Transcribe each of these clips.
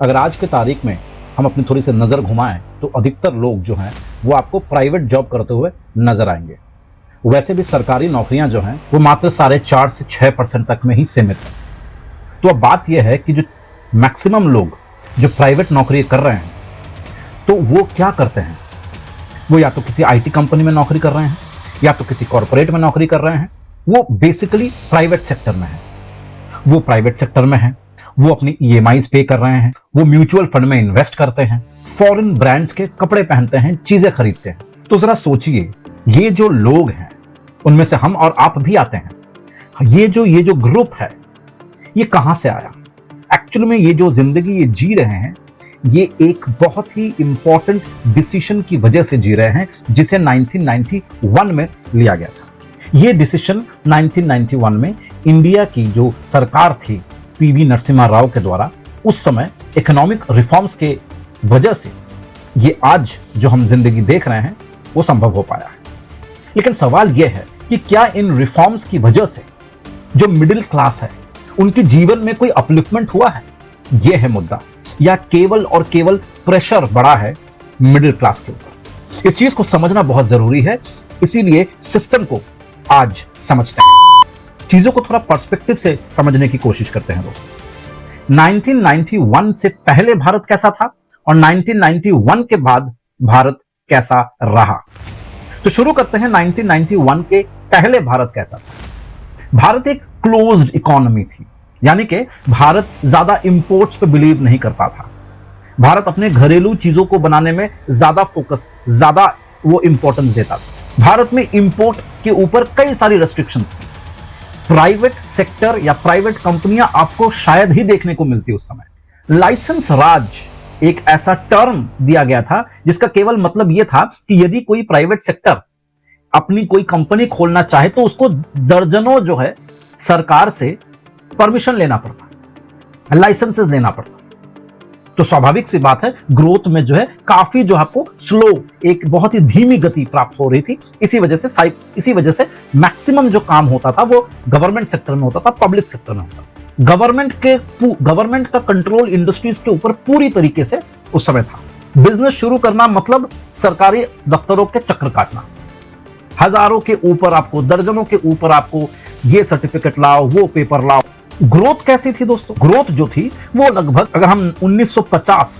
अगर आज के तारीख में हम अपनी थोड़ी सी नज़र घुमाएं तो अधिकतर लोग जो हैं वो आपको प्राइवेट जॉब करते हुए नजर आएंगे। वैसे भी सरकारी नौकरियां जो हैं वो मात्र 4.5 से 6% तक में ही सीमित है। तो अब बात यह है कि जो मैक्सिमम लोग जो प्राइवेट नौकरी कर रहे हैं तो वो क्या करते हैं। वो या तो किसी आईटी कंपनी में नौकरी कर रहे हैं या तो किसी कॉरपोरेट में नौकरी कर रहे हैं। वो बेसिकली प्राइवेट सेक्टर में है। वो प्राइवेट सेक्टर में है, वो अपनी ईएमआईज पे कर रहे हैं, वो म्यूचुअल फंड में इन्वेस्ट करते हैं, फॉरेन ब्रांड्स के कपड़े पहनते हैं, चीजें खरीदते हैं। तो जरा सोचिए, ये जो लोग हैं उनमें से हम और आप भी आते हैं। ये जो ग्रुप है ये कहां से आया? एक्चुअली में ये जो जिंदगी ये जी रहे हैं ये एक बहुत ही इंपॉर्टेंट डिसीजन की वजह से जी रहे हैं जिसे 1991 में लिया गया था। ये डिसीजन 1991 में इंडिया की जो सरकार थी पीवी नरसिम्हा राव के द्वारा उस समय इकोनॉमिक रिफॉर्म्स के वजह से ये आज जो हम जिंदगी देख रहे हैं वो संभव हो पाया है। लेकिन सवाल यह है कि क्या इन रिफॉर्म्स की वजह से जो मिडिल क्लास है उनके जीवन में कोई अपलिफ्टमेंट हुआ है? यह है मुद्दा, या केवल और केवल प्रेशर बढ़ा है मिडिल क्लास के ऊपर? इस चीज को समझना बहुत जरूरी है, इसीलिए सिस्टम को आज समझते हैं। चीजों को थोड़ा पर्सपेक्टिव से समझने की कोशिश करते हैं लोग। 1991 से पहले भारत कैसा था और 1991 के बाद भारत कैसा रहा। तो शुरू करते हैं 1991 के पहले भारत कैसा था। भारत एक क्लोज्ड इकोनॉमी थी, यानी कि भारत ज्यादा इंपोर्ट्स पे बिलीव नहीं करता था। भारत अपने घरेलू चीजों को बनाने में ज्यादा फोकस, ज्यादा वो इंपॉर्टेंस देता था। भारत में इंपोर्ट के ऊपर कई सारी रेस्ट्रिक्शंस थी। प्राइवेट सेक्टर या प्राइवेट कंपनियां आपको शायद ही देखने को मिलती उस समय। लाइसेंस राज एक ऐसा टर्म दिया गया था जिसका केवल मतलब यह था कि यदि कोई प्राइवेट सेक्टर अपनी कोई कंपनी खोलना चाहे तो उसको दर्जनों जो है सरकार से परमिशन लेना पड़ता, लाइसेंसेस लेना पड़ता। तो स्वाभाविक सी बात है ग्रोथ में जो है काफी जो आपको स्लो, एक बहुत ही धीमी गति प्राप्त हो रही थी। इसी वजह से मैक्सिमम जो काम होता था वो गवर्नमेंट सेक्टर में होता था, पब्लिक सेक्टर में होता था। गवर्नमेंट का कंट्रोल इंडस्ट्रीज के ऊपर पूरी तरीके से उस समय था। बिजनेस शुरू करना मतलब सरकारी दफ्तरों के चक्कर काटना, हजारों के ऊपर आपको, दर्जनों के ऊपर आपको ये सर्टिफिकेट लाओ, वो पेपर लाओ। ग्रोथ कैसी थी दोस्तों? ग्रोथ जो थी वो लगभग, अगर हम 1950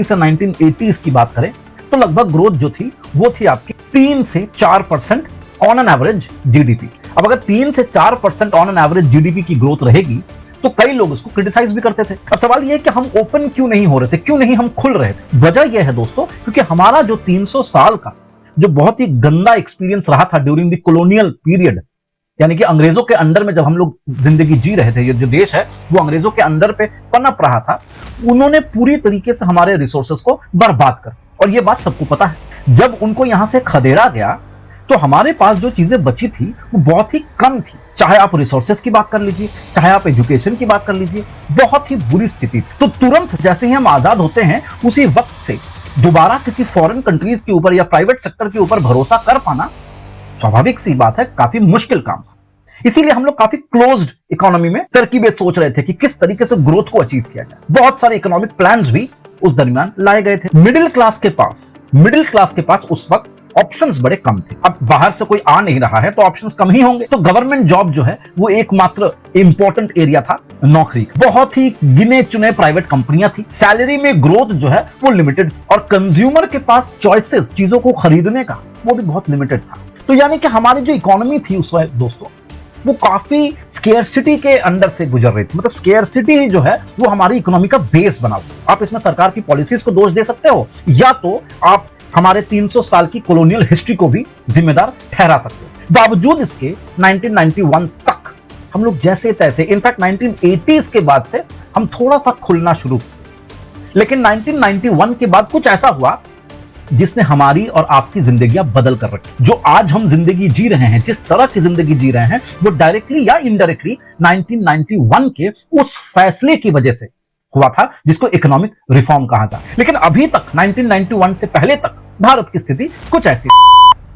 से 1980 की बात करें तो लगभग ग्रोथ जो थी वो थी आपकी 3 से 4% ऑन एन एवरेज जीडीपी। अब अगर 3 से 4% ऑन एन एवरेज जीडीपी की ग्रोथ रहेगी तो कई लोग इसको क्रिटिसाइज भी करते थे। अब सवाल यह है कि हम ओपन क्यों नहीं हो रहे थे, क्यों नहीं हम खुल रहे थे? वजह यह है दोस्तों, क्योंकि हमारा जो 300 साल का जो बहुत ही गंदा एक्सपीरियंस रहा था ड्यूरिंग द कॉलोनियल पीरियड, यानी कि अंग्रेजों के अंडर में जब हम लोग जिंदगी जी रहे थे, ये जो देश है वो अंग्रेजों के अंडर पे पनप रहा था, उन्होंने पूरी तरीके से हमारे रिसोर्सेस को बर्बाद कर, और ये बात सबको पता है। जब उनको यहां से खदेड़ा गया तो हमारे पास जो चीजें बची थी वो बहुत ही कम थी। चाहे आप रिसोर्सेस की बात कर लीजिए, चाहे आप एजुकेशन की बात कर लीजिए, बहुत ही बुरी स्थिति। तो तुरंत जैसे ही हम आजाद होते हैं उसी वक्त से दोबारा किसी फॉरेन कंट्रीज के ऊपर या प्राइवेट सेक्टर के ऊपर भरोसा कर पाना स्वाभाविक सी बात है काफी मुश्किल काम था। इसीलिए हम लोग काफी क्लोज्ड इकोनॉमी में तरकीबें सोच रहे थे कि किस तरीके से ग्रोथ को अचीव किया जाए। बहुत सारे इकोनॉमिक प्लान्स भी उस दरमियान लाए गए थे। मिडिल क्लास के पास उस वक्त ऑप्शंस बड़े कम थे। अब बाहर से कोई आ नहीं रहा है तो ऑप्शंस कम ही होंगे। तो गवर्नमेंट जॉब जो है वो एकमात्र इंपॉर्टेंट एरिया था नौकरी। बहुत ही गिने चुने प्राइवेट कंपनियां थी। सैलरी में ग्रोथ जो है वो लिमिटेड, और कंज्यूमर के पास चॉइसेस चीजों को खरीदने का वो भी बहुत लिमिटेड था। तो यानी कि हमारी जो इकोनॉमी थी उस वक्त दोस्तों वो काफी स्केर्सिटी के अंडर से गुजर रही थी। मतलब स्केर्सिटी ही जो है वो हमारी इकोनॉमी का बेस बना हुआ। आप इसमें सरकार की पॉलिसीज को दोष दे सकते हो, या तो आप हमारे 300 साल की कॉलोनियल हिस्ट्री को भी जिम्मेदार ठहरा सकते हो। बावजूद इसके 1991 तक हम लोग जैसे तैसे, इनफैक्ट 1980s के बाद से हम थोड़ा सा खुलना शुरू, लेकिन 1991 के बाद कुछ ऐसा हुआ जिसने हमारी और आपकी जिंदगियां बदल कर रखी। जो आज हम जिंदगी जी रहे हैं, जिस तरह की जिंदगी जी रहे हैं, वो डायरेक्टली या इनडायरेक्टली 1991 के उस फैसले की वजह से हुआ था जिसको इकोनॉमिक रिफॉर्म कहा जाए। लेकिन अभी तक 1991 से पहले तक भारत की स्थिति कुछ ऐसी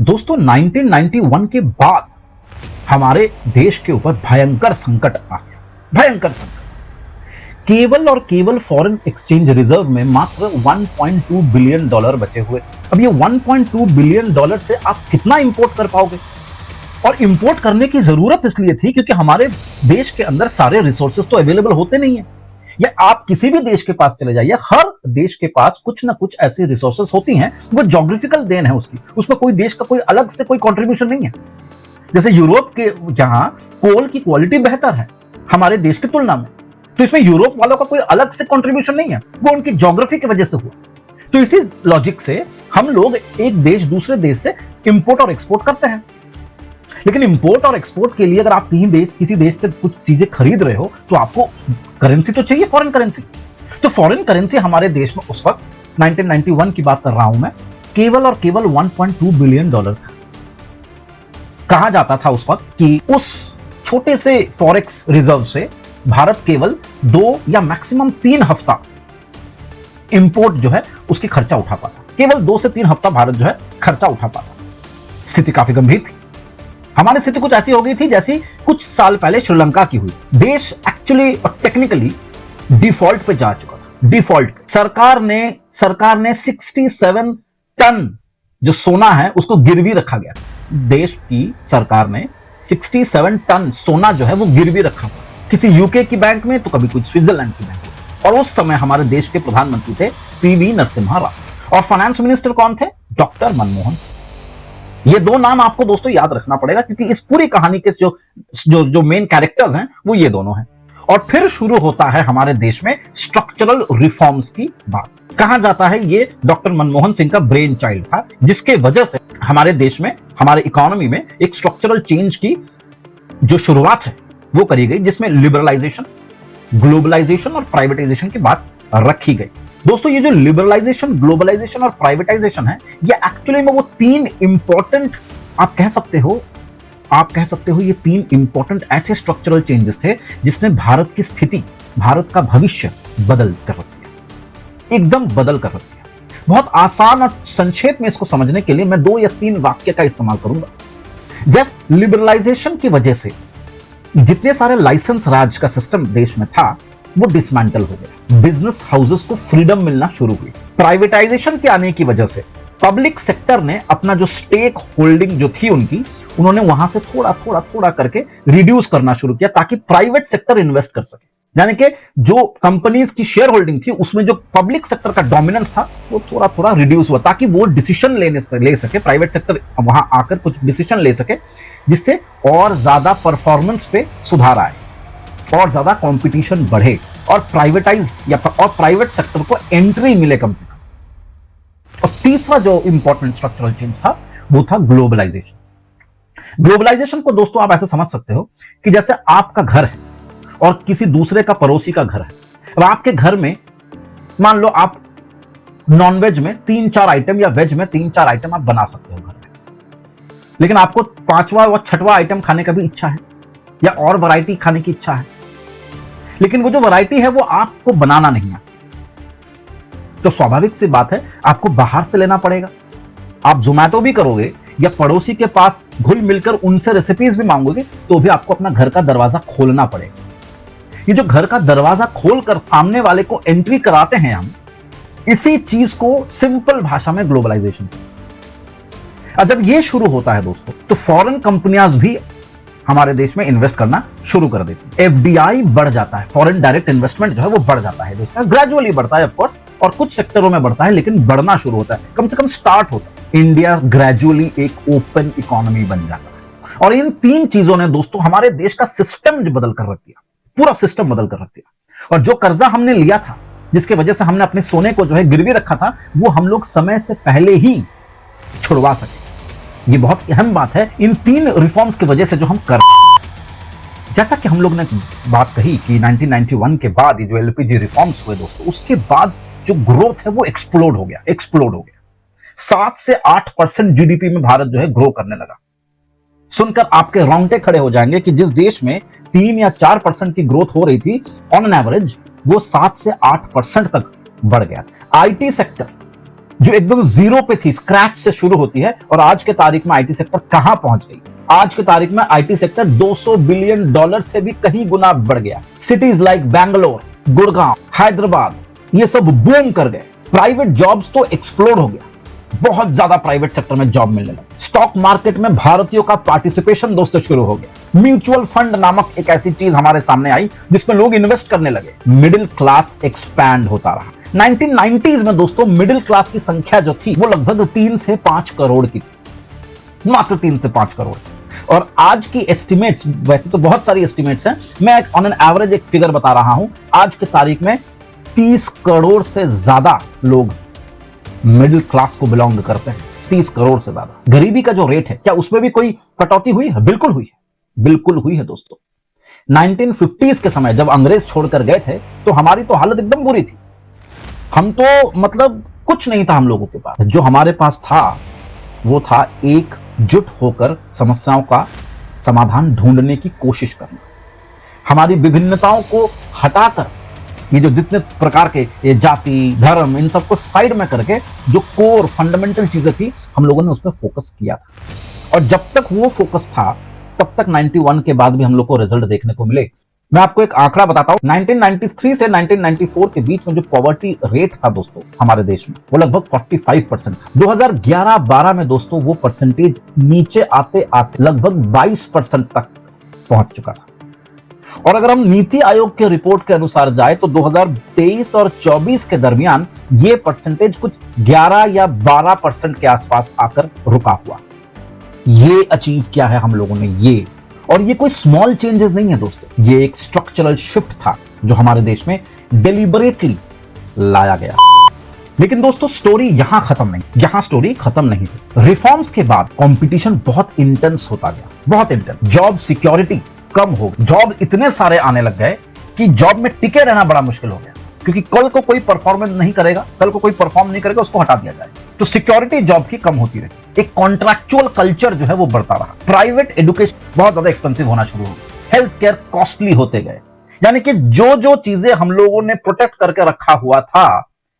दोस्तों। 1991 के बाद हमारे देश के ऊपर भयंकर संकट आ गया, भयंकर संकट। केवल और केवल फॉरेन एक्सचेंज रिजर्व में मात्र 1.2 बिलियन डॉलर बचे हुए। अब ये 1.2 बिलियन डॉलर से आप कितना इंपोर्ट कर पाओगे? और इंपोर्ट करने की जरूरत इसलिए थी क्योंकि हमारे देश के अंदर सारे रिसोर्सेज तो अवेलेबल होते नहीं है। या आप किसी भी देश के पास चले जाइए, हर देश के पास कुछ ना कुछ ऐसी रिसोर्सेज होती हैं, वो ज्योग्राफिकल देन है उसकी, उसमें कोई देश का कोई अलग से कोई कंट्रीब्यूशन नहीं है। जैसे यूरोप के यहां कोल की क्वालिटी बेहतर है हमारे देश की तुलना में, तो इसमें यूरोप वालों का कोई अलग से कंट्रीब्यूशन नहीं है, वो उनकी ज्योग्राफी की वजह से हुआ। तो इसी लॉजिक से हम लोग एक देश दूसरे देश से इंपोर्ट और एक्सपोर्ट करते हैं। लेकिन इंपोर्ट और एक्सपोर्ट के लिए अगर आप किसी देश से कुछ चीजें खरीद रहे हो तो आपको करेंसी तो चाहिए, फॉरेन करेंसी। तो फॉरेन करेंसी हमारे देश में उस वक्त 1991 की बात कर रहा हूं मैं, केवल और केवल 1.2 बिलियन डॉलर था। कहा जाता था उस वक्त कि उस छोटे से फॉरेक्स रिजर्व से भारत केवल 2 या मैक्सिमम 3 हफ्ता इंपोर्ट जो है उसकी खर्चा उठा पाता। केवल 2 से 3 हफ्ता भारत जो है खर्चा उठा पाता। स्थिति काफी गंभीर थी। हमारी स्थिति कुछ ऐसी हो गई थी जैसी कुछ साल पहले श्रीलंका की हुई। देश एक्चुअली और टेक्निकली डिफॉल्ट पे जा चुका था। डिफॉल्ट सरकार ने 67 टन जो सोना है उसको गिरवी रखा गया। देश की सरकार ने 67 टन सोना जो है वो गिरवी रखा, किसी यूके की बैंक में तो कभी कुछ स्विट्जरलैंड की बैंक में। और उस समय हमारे देश के प्रधानमंत्री थे पीवी नरसिम्हा राव और फाइनेंस मिनिस्टर कौन थे? डॉक्टर मनमोहन सिंह। ये 2 नाम आपको दोस्तों याद रखना पड़ेगा क्योंकि इस पूरी कहानी के जो मेन कैरेक्टर्स हैं वो ये दोनों हैं। और फिर शुरू होता है हमारे देश में स्ट्रक्चरल रिफॉर्म्स की बात। कहा जाता है ये डॉक्टर मनमोहन सिंह का ब्रेन चाइल्ड था, जिसके वजह से हमारे देश में, हमारे इकोनॉमी में एक स्ट्रक्चरल चेंज की जो शुरुआत है वो करी गई, जिसमें लिबरलाइजेशन, ग्लोबलाइजेशन और प्राइवेटाइजेशन की बात रखी गई। दोस्तों ये जो लिबरलाइजेशन, ग्लोबलाइजेशन और प्राइवेटाइजेशन है, ये एक्चुअली में वो 3 इंपॉर्टेंट आप कह सकते हो ये 3 इंपॉर्टेंट ऐसे स्ट्रक्चरल चेंजेस थे जिसने भारत की स्थिति, भारत का भविष्य बदल कर रख दिया, एकदम बदल कर रख दिया। बहुत आसान और संक्षेप में इसको समझने के लिए मैं 2 या 3 वाक्य का इस्तेमाल करूंगा। जैसे लिबरलाइजेशन की वजह से जितने सारे लाइसेंस राज का सिस्टम देश में था वो डिसमेंटल हो गया। बिजनेस हाउसेस को फ्रीडम मिलना शुरू हुई। प्राइवेटाइजेशन के आने की वजह से पब्लिक सेक्टर ने अपना जो स्टेक होल्डिंग जो थी उन्होंने वहां से थोड़ा करके रिड्यूस करना शुरू किया ताकि प्राइवेट सेक्टर इन्वेस्ट कर सके। यानी कि जो कंपनीज की शेयर होल्डिंग थी उसमें जो पब्लिक सेक्टर का डोमिनेंस था वो थोड़ा रिड्यूस हुआ ताकि वो डिसीजन ले सके, प्राइवेट सेक्टर वहां आकर कुछ डिसीजन ले सके, जिससे और ज्यादा परफॉर्मेंस पे सुधार आए और ज्यादा कंपटीशन बढ़े और प्राइवेट सेक्टर को एंट्री मिले कम से कम। और तीसरा जो इंपॉर्टेंट स्ट्रक्चरल चेंज था वो था ग्लोबलाइजेशन। ग्लोबलाइजेशन को दोस्तों आप ऐसे समझ सकते हो कि जैसे आपका घर है और किसी दूसरे का पड़ोसी का घर है। अब आपके घर में मान लो आप नॉनवेज में 3-4 आइटम या वेज में 3-4 आइटम आप बना सकते हो घर में, लेकिन आपको 5वां और 6वां आइटम खाने का भी इच्छा है या और वैरायटी खाने की इच्छा है, लेकिन वो जो वैरायटी है वो आपको बनाना नहीं है। तो स्वाभाविक सी बात है आपको बाहर से लेना पड़ेगा। आप जोमैटो भी करोगे या पड़ोसी के पास घुल मिलकर उनसे रेसिपीज भी मांगोगे तो भी आपको अपना घर का दरवाजा खोलना पड़ेगा। ये जो घर का दरवाजा खोलकर सामने वाले को एंट्री कराते हैं हम, इसी चीज को सिंपल भाषा में ग्लोबलाइजेशन। और जब ये शुरू होता है दोस्तों तो फॉरेन कंपनियां भी हमारे देश में इन्वेस्ट करना शुरू कर देती है। एफडीआई बढ़ जाता है, फॉरेन डायरेक्ट इन्वेस्टमेंट जो है वो बढ़ जाता है देश में। ग्रेजुअली बढ़ता है ऑफकोर्स और कुछ सेक्टरों में बढ़ता है, लेकिन बढ़ना शुरू होता है, कम से कम स्टार्ट होता है। इंडिया ग्रेजुअली एक ओपन इकोनॉमी बन जाता है। और इन 3 चीजों ने दोस्तों हमारे देश का सिस्टम जो बदल कर रख दिया, पूरा सिस्टम बदल कर रख दिया। और जो कर्जा हमने लिया था, जिसके वजह से हमने अपने सोने को जो है गिरवी रखा था, वो हम लोग समय से पहले ही छुड़वा सके। ये बहुत अहम बात है इन 3 रिफॉर्म्स की वजह से जो हम कर, जैसा कि हम लोग ने बात कही कि 1991 के बाद ये जो एलपीजी रिफॉर्म्स हुए दोस्तों, उसके बाद जो ग्रोथ है वो एक्सप्लोड हो गया। 7 से 8% जीडीपी में भारत जो है ग्रो करने लगा। सुनकर आपके रोंगटे खड़े हो जाएंगे कि जिस देश में 3 या 4% की ग्रोथ हो रही थी ऑन एन एवरेज, वो 7 से 8% तक बढ़ गया। आईटी सेक्टर जो एकदम जीरो पे थी, स्क्रैच से शुरू होती है, और आज के तारीख में आईटी सेक्टर कहां पहुंच गई? आज के तारीख में आईटी सेक्टर $200 बिलियन से भी कहीं गुना बढ़ गया। सिटीज लाइक बैंगलोर, गुड़गांव, हैदराबाद, ये सब बूम कर गए। प्राइवेट जॉब्स तो एक्सप्लोड हो गया, बहुत ज्यादा प्राइवेट सेक्टर में जॉब मिलने लगी। स्टॉक मार्केट में भारतीयों का पार्टिसिपेशन दोस्तों शुरू हो गया। म्यूचुअल फंड नामक एक ऐसी चीज हमारे सामने आई जिसमें लोग इन्वेस्ट करने लगे। मिडिल क्लास एक्सपैंड होता रहा। 1990s में दोस्तों मिडिल क्लास की संख्या जो थी वो लगभग 3 से 5 करोड़ की थी, मात्र 3 से 5 करोड़। और आज की एस्टिमेट्स, वैसे तो बहुत सारी एस्टिमेट्स हैं, मैं ऑन एन एवरेज एक फिगर बता रहा हूं। आज की तारीख में 30 करोड़ से ज्यादा लोग मिडिल क्लास को बिलोंग करते हैं। 30 करोड़ से ज्यादा। गरीबी का जो रेट है, क्या उसमें भी कोई कटौती हुई है? बिल्कुल हुई है, बिल्कुल हुई है दोस्तों। 1950s के समय जब अंग्रेज छोड़कर गए थे तो हमारी तो हालत एकदम बुरी थी। हम तो मतलब कुछ नहीं था हम लोगों के पास। जो हमारे पास था वो था एकजुट होकर समस्याओं का समाधान ढूंढने की कोशिश करना। हमारी विभिन्नताओं को हटाकर, ये जो जितने प्रकार के ये जाति, धर्म, इन सबको साइड में करके जो कोर फंडामेंटल चीजें थी, हम लोगों ने उस पर फोकस किया था। और जब तक वो फोकस था तब तक 91 के बाद भी हम लोग को रिजल्ट देखने को मिले। मैं आपको एक आंकड़ा बताता हूं। 1993 से 1994 के बीच में जो पॉवर्टी रेट था दोस्तों हमारे देश में, वो लगभग 45% था। 2011-12 में दोस्तों वो परसेंटेज नीचे आते आते लगभग 22% तक पहुंच चुका था। और अगर हम नीति आयोग के रिपोर्ट के अनुसार जाए तो 2023 और 24 के दरमियान ये परसेंटेज कुछ 11 या 12% के आसपास आकर रुका हुआ। ये अचीव किया है हम लोगों ने, ये। और ये कोई स्मॉल चेंजेस नहीं है दोस्तों, ये एक स्ट्रक्चरल शिफ्ट था जो हमारे देश में डेलिबरेटली लाया गया। लेकिन दोस्तों स्टोरी यहां खत्म नहीं, यहां स्टोरी खत्म नहीं थी। रिफॉर्म्स के बाद कंपटीशन बहुत इंटेंस होता गया, बहुत इंटेंस। जॉब सिक्योरिटी कम हो गई, जॉब इतने सारे आने लग गए कि जॉब में टिके रहना बड़ा मुश्किल हो गया, क्योंकि कल को कोई परफॉर्मेंस नहीं करेगा, कल को कोई परफॉर्म नहीं करेगा, उसको हटा दिया जाए। तो सिक्योरिटी जॉब की कम होती रही। एक कॉन्ट्रैक्चुअल कल्चर जो है वो बढ़ता रहा। प्राइवेट एजुकेशन बहुत ज्यादा एक्सपेंसिव होना शुरू हो गया। हेल्थ केयर कॉस्टली होते गए। यानी कि जो जो चीजें हम लोगों ने प्रोटेक्ट करके रखा हुआ था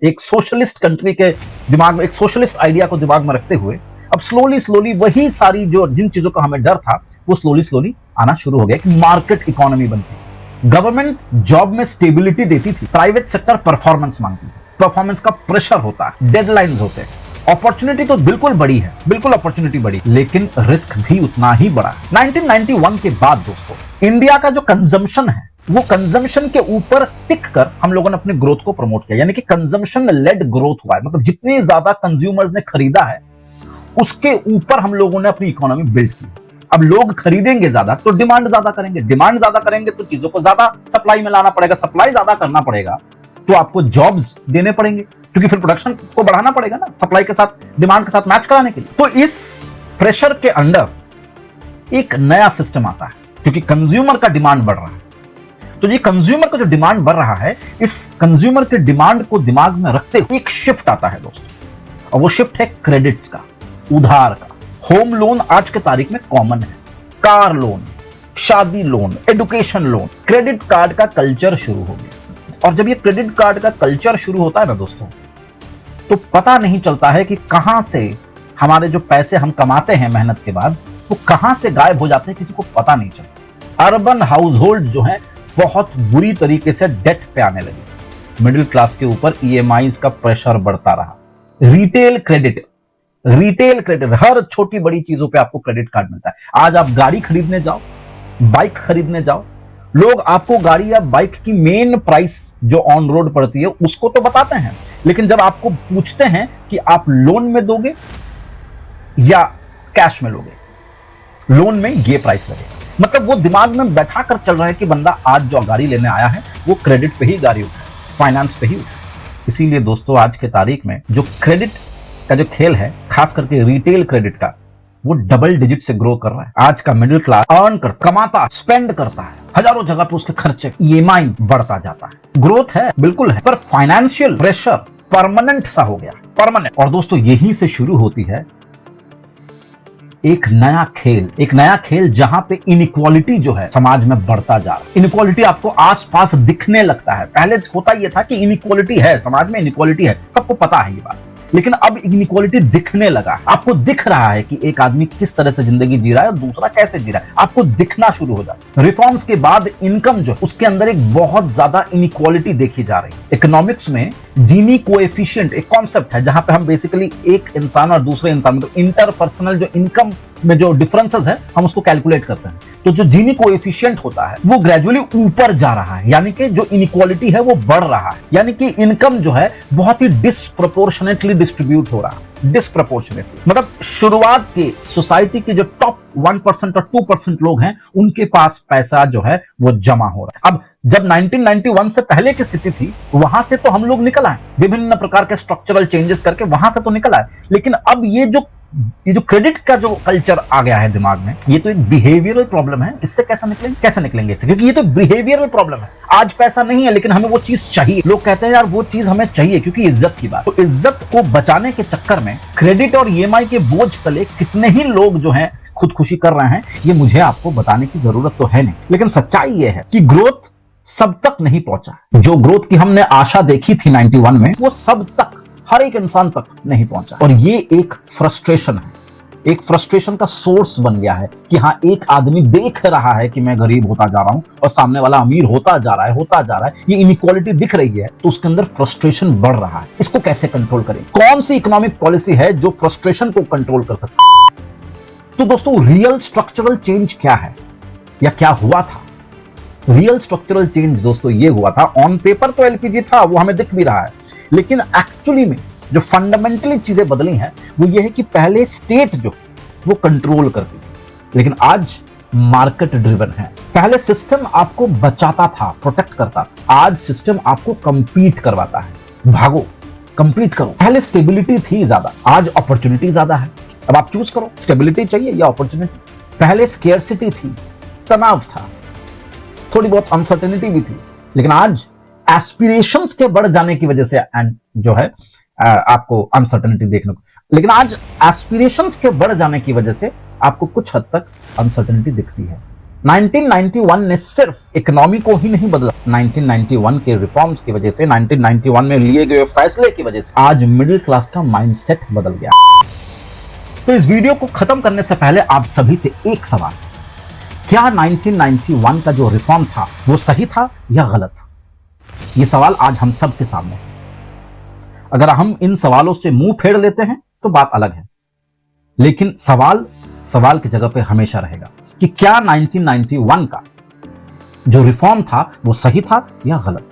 एक सोशलिस्ट कंट्री के दिमाग में, एक सोशलिस्ट आइडिया को दिमाग में रखते हुए, अब स्लोली स्लोली वही सारी जो जिन चीजों का हमें डर था वो स्लोली स्लोली आना शुरू हो गया। कि मार्केट इकोनॉमी बनती, गवर्नमेंट जॉब में स्टेबिलिटी देती थी, प्राइवेट सेक्टर परफॉर्मेंस मांगती थी, परफॉर्मेंस का प्रेशर होता है, डेडलाइंस होते हैं। अपॉर्चुनिटी तो बिल्कुल बड़ी है, बिल्कुल अपॉर्चुनिटी बड़ी, लेकिन रिस्क भी उतना ही बड़ा है। 1991 के बाद दोस्तों इंडिया का जो कंजम्पशन है वो कंजम्पशन के ऊपर टिक कर हम लोगों ने अपने ग्रोथ को प्रमोट किया। यानी कि कंजम्पशन लेड ग्रोथ हुआ है, मतलब जितने ज्यादा कंज्यूमर्स ने खरीदा है उसके ऊपर हम लोगों ने अपनी इकोनॉमी बिल्ड की। अब लोग खरीदेंगे ज्यादा तो डिमांड ज्यादा करेंगे, डिमांड ज्यादा करेंगे तो चीजों को ज्यादा सप्लाई में लाना पड़ेगा, सप्लाई ज्यादा करना पड़ेगा तो आपको जॉब्स देने पड़ेंगे, क्योंकि फिर प्रोडक्शन को बढ़ाना पड़ेगा ना, सप्लाई के साथ डिमांड के साथ मैच कराने के लिए। तो इस प्रेशर के अंडर एक नया सिस्टम आता है, क्योंकि कंज्यूमर का डिमांड बढ़ रहा है। तो ये कंज्यूमर का जो डिमांड बढ़ रहा है, इस कंज्यूमर के डिमांड को दिमाग में रखते हुए एक शिफ्ट आता है दोस्तों, और वो शिफ्ट है क्रेडिट्स का, उधार का। होम लोन आज के तारीख में कॉमन है, कार लोन, शादी loan, education loan, credit card का कल्चर शुरू हो गया। और जब ये क्रेडिट कार्ड का कल्चर शुरू होता है ना दोस्तों, तो पता नहीं चलता है कि कहां से हमारे जो पैसे हम कमाते हैं मेहनत के बाद, वो कहां से गायब हो जाते हैं, किसी को पता नहीं चलता। अर्बन हाउसहोल्ड जो है बहुत बुरी तरीके से डेट पे आने लगे। मिडिल क्लास के ऊपर ईएमआईज का प्रेशर बढ़ता रहा। रिटेल क्रेडिट, हर छोटी बड़ी चीजों पे आपको क्रेडिट कार्ड मिलता है। आज आप गाड़ी खरीदने जाओ, बाइक खरीदने जाओ, लोग आपको गाड़ी या बाइक की मेन प्राइस जो ऑन रोड पड़ती है उसको तो बताते हैं, लेकिन जब आपको पूछते हैं कि आप लोन में दोगे या कैश में लोगे, लोन में ये प्राइस लगेगा। मतलब वो दिमाग में बैठा कर चल रहा है कि बंदा आज जो गाड़ी लेने आया है वो क्रेडिट पे ही गाड़ी उठाए, फाइनेंस पे ही उठाए। इसीलिए दोस्तों आज के तारीख में जो क्रेडिट का जो खेल है, खास करके रिटेल क्रेडिट का, वो डबल डिजिट से ग्रो कर रहा है। आज का मिडिल क्लास अर्न करता, कमाता, स्पेंड करता है, हजारों जगह पे उसके खर्चे, ईएमआई बढ़ता जाता है। ग्रोथ है, बिल्कुल है, पर फाइनेंशियल प्रेशर परमानेंट सा हो गया, परमानेंट। और दोस्तों यहीं से शुरू होती है एक नया खेल जहां पे इनइक्वालिटी जो है समाज में बढ़ता जा रहा है। इनइक्वालिटी आपको आसपास दिखने लगता है। पहले होता यह था कि इनइक्वालिटी है, समाज में इनइक्वालिटी है, सबको पता है ये बात, लेकिन अब इनइक्वालिटी दिखने लगा। आपको दिख रहा है कि एक आदमी किस तरह से जिंदगी जी रहा है और दूसरा कैसे जी रहा है, आपको दिखना शुरू हो जाता है। रिफॉर्म्स के बाद इनकम जो उसके अंदर एक बहुत ज्यादा इनइक्वालिटी देखी जा रही है। इकोनॉमिक्स में जीनी कोएफिशिएंट एक कॉन्सेप्ट है, जहां पे हम बेसिकली एक इंसान और दूसरे इंसान मतलब इंटरपर्सनल जो इनकम में जो डिफरेंसेस है हम उसको कैलकुलेट करते हैं। तो जो जीनी कोएफिशिएंट होता है वो ग्रेजुअली ऊपर जा रहा है, यानी कि जो इनइक्वालिटी है वो बढ़ रहा है, यानी कि इनकम जो है बहुत ही डिस्प्रोपोर्शनेटली डिस्ट्रीब्यूट हो रहा है। डिस्प्रोपोर्शनेटली मतलब शुरुआत के सोसाइटी के जो टॉप 1% और 2% लोग हैं उनके पास पैसा जो है वो जमा हो रहा है। अब जब 1991 से पहले की स्थिति थी वहां से तो हम लोग निकल आए, विभिन्न प्रकार के स्ट्रक्चरल चेंजेस करके वहां से तो निकल आए, लेकिन अब ये जो क्रेडिट का जो कल्चर आ गया है दिमाग में, ये तो एक बिहेवियरल प्रॉब्लम है। इससे कैसे निकलेंगे इससे, क्योंकि ये तो बिहेवियरल प्रॉब्लम है। आज पैसा नहीं है लेकिन हमें वो चीज चाहिए। लोग कहते हैं यार वो चीज हमें चाहिए क्योंकि इज्जत की बात। तो इज्जत को बचाने के चक्कर में क्रेडिट और ईएमआई के बोझ तले कितने ही लोग जो हैं खुदकुशी कर रहे हैं, ये मुझे आपको बताने की जरूरत तो है नहीं। लेकिन सच्चाई ये है कि ग्रोथ सब तक नहीं पहुंचा। जो ग्रोथ की हमने आशा देखी थी 91 में वो सब तक, हर एक इंसान तक नहीं पहुंचा। और ये एक फ्रस्ट्रेशन है, एक फ्रस्ट्रेशन का सोर्स बन गया है कि हाँ एक आदमी देख रहा है कि मैं गरीब होता जा रहा हूं और सामने वाला अमीर होता जा रहा है, ये इनइक्वालिटी दिख रही है, तो उसके अंदर फ्रस्ट्रेशन बढ़ रहा है। इसको कैसे कंट्रोल करें? कौन सी इकोनॉमिक पॉलिसी है जो फ्रस्ट्रेशन को कंट्रोल कर सकती है? तो दोस्तों रियल स्ट्रक्चरल चेंज क्या है या क्या हुआ था? रियल स्ट्रक्चरल चेंज दोस्तों ये हुआ था, ऑन पेपर तो एलपीजी था, वो हमें दिख भी रहा है, लेकिन एक्चुअली में जो फंडामेंटली चीजें बदली हैं वो ये है कि पहले स्टेट जो वो कंट्रोल करती थी, लेकिन आज मार्केट ड्रिवन है। पहले सिस्टम आपको बचाता था, प्रोटेक्ट करता, आज सिस्टम आपको कंपीट करवाता है। भागो, कंपीट करो। पहले स्टेबिलिटी थी ज्यादा, आज अपॉर्चुनिटी ज्यादा है। अब आप चूज करो, स्टेबिलिटी चाहिए या अपॉर्चुनिटी। पहले स्केर्सिटी थी, तनाव था, थोड़ी बहुत अनसर्टेनिटी भी थी, लेकिन आज एस्पिरेशंस के बढ़ जाने की वजह से एंड जो है आपको अनसर्टेनिटी देखने को, लेकिन आज एस्पिरेशंस के बढ़ जाने की वजह से आपको कुछ हद तक अनसर्टेनिटी दिखती है। 1991 ने सिर्फ इकोनॉमी को ही नहीं बदला, 1991 के रिफॉर्म्स की वजह से, 1991 में लिए गए फैसले की वजह से आज मिडिल क्लास का माइंडसेट बदल गया। तो इस वीडियो को खत्म करने से पहले आप सभी से एक सवाल, क्या 1991 का जो रिफॉर्म था वो सही था या गलत? ये सवाल आज हम सब के सामने है। अगर हम इन सवालों से मुंह फेर लेते हैं तो बात अलग है, लेकिन सवाल की जगह पे हमेशा रहेगा कि क्या 1991 का जो रिफॉर्म था वो सही था या गलत?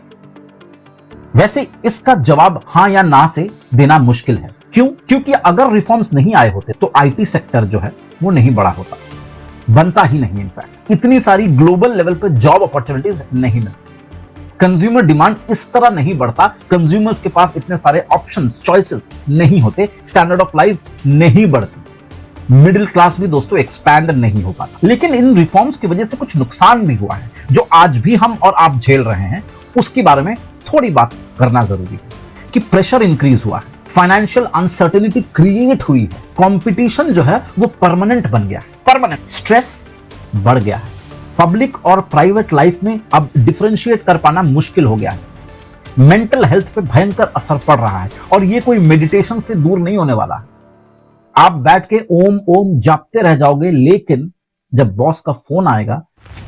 वैसे इसका जवाब हां या ना से देना मुश्किल है। क्यों? क्योंकि अगर रिफॉर्म्स नहीं आए होते तो आईटी सेक्टर जो है वो नहीं बड़ा होता, बनता ही नहीं। इनफैक्ट इतनी सारी ग्लोबल लेवल पे जॉब अपॉर्चुनिटीज नहीं मिलती, कंज्यूमर डिमांड इस तरह नहीं बढ़ता, कंज्यूमर्स के पास इतने सारे ऑप्शंस, चॉइसेस नहीं होते, स्टैंडर्ड ऑफ लाइफ नहीं बढ़ती, मिडिल क्लास भी दोस्तों एक्सपैंड नहीं हो पाता। लेकिन इन रिफॉर्म्स की वजह से कुछ नुकसान भी हुआ है जो आज भी हम और आप झेल रहे हैं। उसके बारे में थोड़ी बात करना जरूरी है कि प्रेशर इंक्रीज हुआ है, फाइनेंशियल अनसर्टेनिटी क्रिएट हुई है, कंपटीशन जो है वो परमानेंट बन गया है, परमानेंट स्ट्रेस बढ़ गया है, पब्लिक और प्राइवेट लाइफ में अब डिफरेंशिएट कर पाना मुश्किल हो गया है, मेंटल हेल्थ पे भयंकर असर पड़ रहा है। और ये कोई मेडिटेशन से दूर नहीं होने वाला है। आप बैठ के ओम ओम जापते रह जाओगे, लेकिन जब बॉस का फोन आएगा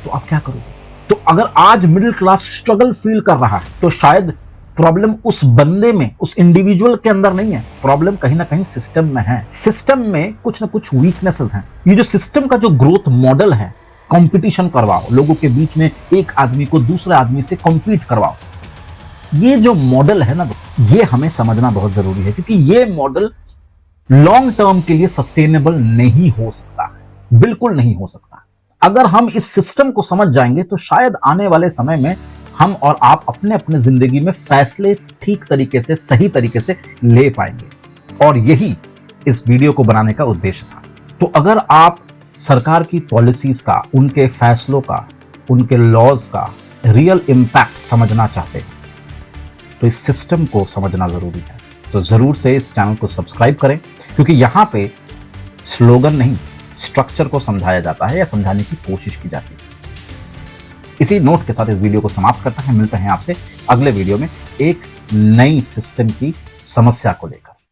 तो आप क्या करोगे? तो अगर आज मिडिल क्लास स्ट्रगल फील कर रहा है तो शायद प्रॉब्लम उस बंदे में, उस इंडिविजुअल के अंदर नहीं है, प्रॉब्लम कहीं ना कहीं सिस्टम में है। सिस्टम में कुछ ना कुछ वीकनेसेस हैं। ये जो सिस्टम का जो ग्रोथ मॉडल है, कंपटीशन करवाओ, लोगों के बीच में एक आदमी को दूसरे आदमी से कंपीट करवाओ, ये जो मॉडल है ना, ये हमें समझना बहुत जरूरी है, क्योंकि ये मॉडल लॉन्ग टर्म के लिए सस्टेनेबल नहीं हो सकता, बिल्कुल नहीं हो सकता। अगर हम इस सिस्टम को समझ जाएंगे तो शायद आने वाले समय में हम और आप अपने अपने जिंदगी में फैसले ठीक तरीके से, सही तरीके से ले पाएंगे। और यही इस वीडियो को बनाने का उद्देश्य था। तो अगर आप सरकार की पॉलिसीज का, उनके फैसलों का, उनके लॉज का रियल इंपैक्ट समझना चाहते हैं तो इस सिस्टम को समझना जरूरी है। तो जरूर से इस चैनल को सब्सक्राइब करें, क्योंकि यहां पे स्लोगन नहीं, स्ट्रक्चर को समझाया जाता है या समझाने की कोशिश की जाती है। इसी नोट के साथ इस वीडियो को समाप्त करता है। मिलते हैं आपसे अगले वीडियो में एक नई सिस्टम की समस्या को लेकर।